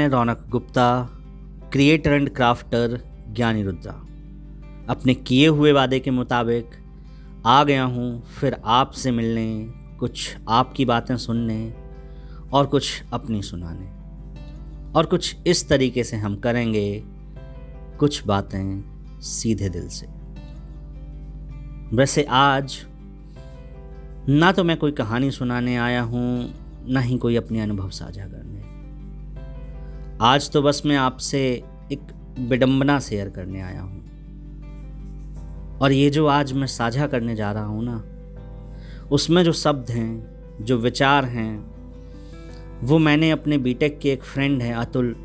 मैं रौनक Gupta, creator and crafter ज्ञानी रुद्रा, अपने किए हुए वादे के मुताबिक आ गया हूँ फिर आपसे मिलने, कुछ आपकी बातें सुनने और कुछ अपनी सुनाने। और कुछ इस तरीके से हम करेंगे कुछ बातें सीधे दिल से। वैसे आज ना तो मैं कोई कहानी सुनाने आया हूँ, ना ही कोई अपने अनुभव साझा करने। आज तो बस मैं आपसे एक विडंबना शेयर करने आया हूँ। और ये जो आज मैं साझा करने जा रहा हूँ ना, उसमें जो शब्द हैं, जो विचार हैं, वो मैंने अपने बीटेक के एक फ्रेंड हैं अतुल,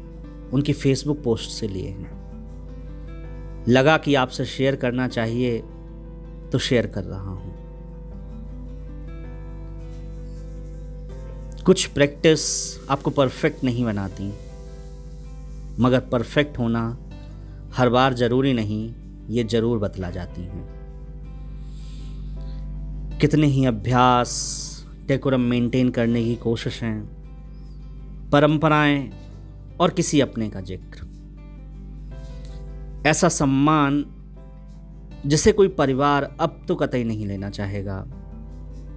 उनकी फेसबुक पोस्ट से लिए हैं। लगा कि आपसे शेयर करना चाहिए तो शेयर कर रहा हूँ। कुछ प्रैक्टिस आपको परफेक्ट नहीं बनाती, मगर परफेक्ट होना हर बार ज़रूरी नहीं, ये ज़रूर बतला जाती हैं। कितने ही अभ्यास, डेकोरम मेंटेन करने की कोशिशें, परंपराएं और किसी अपने का जिक्र, ऐसा सम्मान जिसे कोई परिवार अब तो कतई नहीं लेना चाहेगा,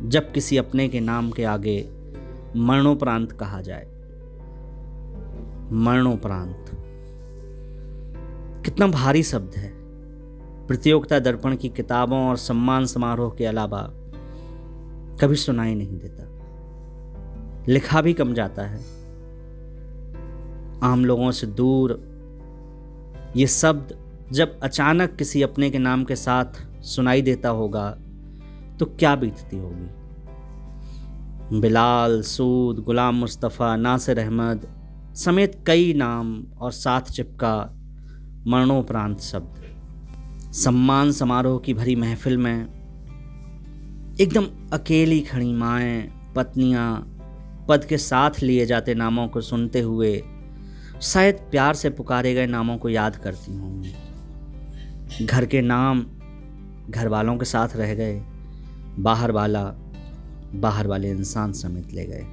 जब किसी अपने के नाम के आगे मरणोपरांत कहा जाए। मरणोपरांत कितना भारी शब्द है। प्रतियोगिता दर्पण की किताबों और सम्मान समारोह के अलावा कभी सुनाई नहीं देता, लिखा भी कम जाता है। आम लोगों से दूर ये शब्द जब अचानक किसी अपने के नाम के साथ सुनाई देता होगा तो क्या बीतती होगी। बिलाल, सूद, गुलाम मुस्तफ़ा, नासिर अहमद समेत कई नाम और साथ चिपका मरणोपरांत शब्द। सम्मान समारोह की भरी महफिल में एकदम अकेली खड़ी माएँ, पत्नियाँ पद के साथ लिए जाते नामों को सुनते हुए शायद प्यार से पुकारे गए नामों को याद करती होंगी। घर के नाम घर वालों के साथ रह गए, बाहर वाला बाहर वाले इंसान समेत ले गए।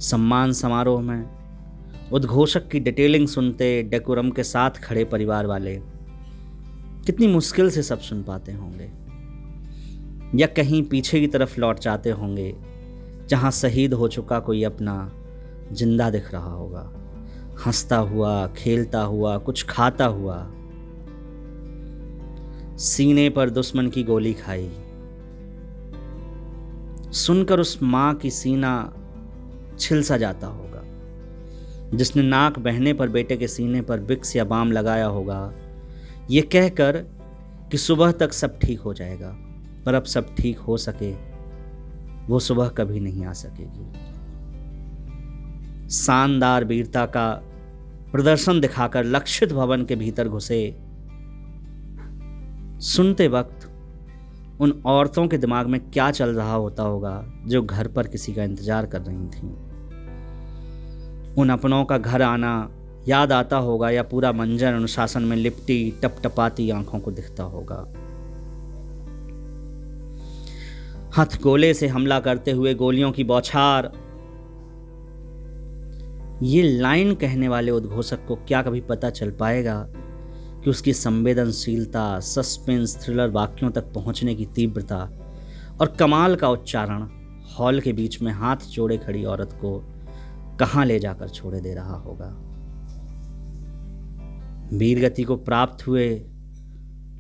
सम्मान समारोह में उद्घोषक की डिटेलिंग सुनते डेकोरम के साथ खड़े परिवार वाले कितनी मुश्किल से सब सुन पाते होंगे, या कहीं पीछे की तरफ लौट जाते होंगे जहां शहीद हो चुका कोई अपना जिंदा दिख रहा होगा, हंसता हुआ, खेलता हुआ, कुछ खाता हुआ। सीने पर दुश्मन की गोली खाई, सुनकर उस माँ की सीना छिल सा जाता होगा, जिसने नाक बहने पर बेटे के सीने पर विक्स या बाम लगाया होगा, ये कहकर कि सुबह तक सब ठीक हो जाएगा। पर अब सब ठीक हो सके वो सुबह कभी नहीं आ सकेगी। शानदार वीरता का प्रदर्शन दिखाकर लक्षित भवन के भीतर घुसे। सुनते वक्त उन औरतों के दिमाग में क्या चल रहा होता होगा जो घर पर किसी का इंतजार कर रही थीं। उन अपनों का घर आना याद आता होगा, या पूरा मंजर अनुशासन में लिपटी टपटपाती आंखों को दिखता होगा। हथगोले से हमला करते हुए गोलियों की बौछार। ये लाइन कहने वाले उद्घोषक को क्या कभी पता चल पाएगा कि उसकी संवेदनशीलता, सस्पेंस, थ्रिलर वाक्यों तक पहुंचने की तीव्रता और कमाल का उच्चारण हॉल के बीच में हाथ जोड़े खड़ी औरत को कहां ले जाकर छोड़े दे रहा होगा। वीरगति को प्राप्त हुए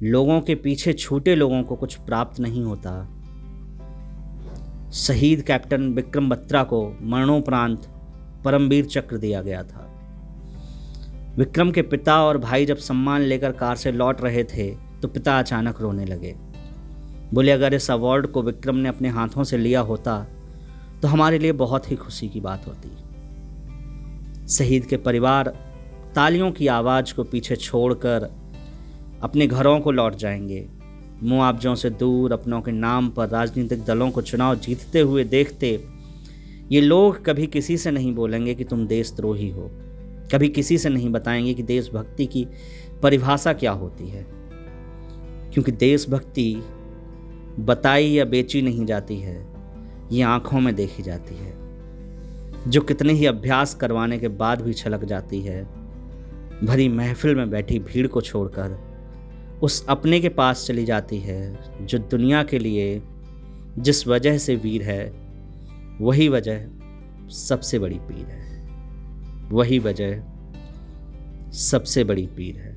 लोगों के पीछे छूटे लोगों को कुछ प्राप्त नहीं होता। शहीद कैप्टन विक्रम बत्रा को मरणोपरांत परमवीर चक्र दिया गया था। विक्रम के पिता और भाई जब सम्मान लेकर कार से लौट रहे थे तो पिता अचानक रोने लगे। बोले, अगर इस अवार्ड को विक्रम ने अपने हाथों से लिया होता तो हमारे लिए बहुत ही खुशी की बात होती। शहीद के परिवार तालियों की आवाज़ को पीछे छोड़कर अपने घरों को लौट जाएंगे। मुआवजों से दूर अपनों के नाम पर राजनीतिक दलों को चुनाव जीतते हुए देखते ये लोग कभी किसी से नहीं बोलेंगे कि तुम देशद्रोही हो, कभी किसी से नहीं बताएंगे कि देशभक्ति की परिभाषा क्या होती है, क्योंकि देशभक्ति बताई या बेची नहीं जाती है, ये आंखों में देखी जाती है। जो कितने ही अभ्यास करवाने के बाद भी छलक जाती है। भरी महफिल में बैठी भीड़ को छोड़कर उस अपने के पास चली जाती है जो दुनिया के लिए जिस वजह से वीर है, वही वजह सबसे बड़ी पीर है, वही वजह सबसे बड़ी पीर है।